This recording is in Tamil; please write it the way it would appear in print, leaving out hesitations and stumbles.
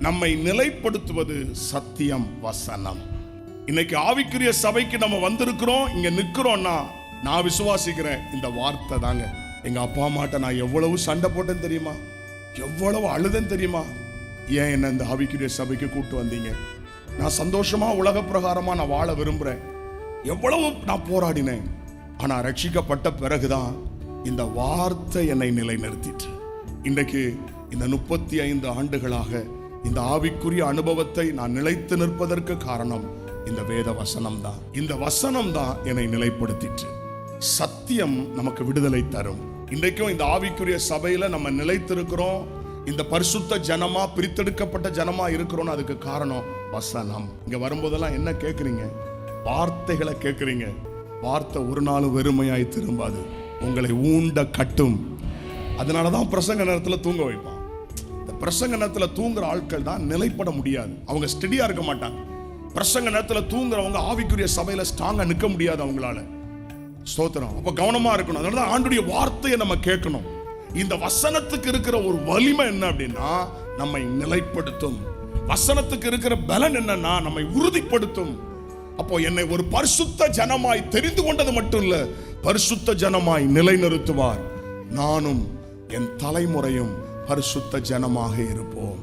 நம்மை நிலைப்படுத்துவது சத்தியம், வசனம். இன்னைக்கு ஆவிக்குரிய சபைக்கு நம்ம வந்திருக்கிறோம், இங்க நிக்கிறோம்னா நான் விசுவாசிக்கிறேன் இந்த வார்த்தை தாங்க. எங்க அப்பா அம்மாட்ட நான் எவ்வளவு சண்டை போட்டேன்னு தெரியுமா, எவ்வளவு அழுதேன்னு தெரியுமா, ஏன் என்ன இந்த ஆவிக்குரிய சபைக்கு கூட்டு வந்தீங்க, நான் சந்தோஷமா உலக பிரகாரமா நான் வாழ விரும்புறேன், எவ்வளவு நான் போராடினேன். ஆனா ரட்சிக்கப்பட்ட பிறகுதான் இந்த வார்த்தை என்னை நிலைநிறுத்திற்று. இன்றைக்கு இந்த 35 ஆண்டுகளாக இந்த ஆவிக்குரிய அனுபவத்தை நான் நிலைத்து நிற்பதற்கு காரணம் இந்த வேத வசனம் தான். இந்த வசனம் தான் என்னை நிலைப்படுத்திற்று. சத்தியம் நமக்கு விடுதலை தரும். இன்றைக்கும் இந்த ஆவிக்குரிய சபையில நம்ம நிலைத்திருக்கிறோம், இந்த பரிசுத்த ஜனமா, பிரித்தெடுக்கப்பட்ட ஜனமா இருக்கிறோம். அதுக்கு காரணம் வசனம். இங்க வரும்போதெல்லாம் என்ன கேட்குறீங்க? வார்த்தைகளை கேட்குறீங்க. வார்த்தை ஒரு நாளும் வெறுமையாய் திரும்பாது, உங்களை ஊண்ட கட்டும். அதனாலதான் பிரசங்க நேரத்தில் தூங்க வைப்பான். இந்த பிரசங்க நேரத்தில் தூங்குற ஆட்கள் தான் நிலைப்பட முடியாது, அவங்க ஸ்டெடியா இருக்க மாட்டாங்க. பிரசங்க நேரத்தில் தூங்குறவங்க ஆவிக்குரிய சபையில ஸ்ட்ராங்கா நிற்க முடியாது அவங்களால. ஸ்தோத்திரம். அப்ப கவனமா இருக்கணும். அதனாலதான் ஆண்டுடைய வார்த்தையை நம்ம கேட்கணும். இந்த வசனத்துக்கு இருக்கிற ஒரு வலிமை என்ன அப்படின்னா நம்மை நிலைப்படுத்தும். வசனத்துக்கு இருக்கிற பலன் என்னன்னா நம்மை உறுதிப்படுத்தும். அப்போ என்னை ஒரு பரிசுத்த ஜனமாய் தெரிந்து கொண்டது மட்டும் இல்ல, பரிசுத்த ஜனமாய் நிலைநிறுத்துவார். நானும் என் தலைமுறையும் பரிசுத்த ஜனமாக இருப்போம்.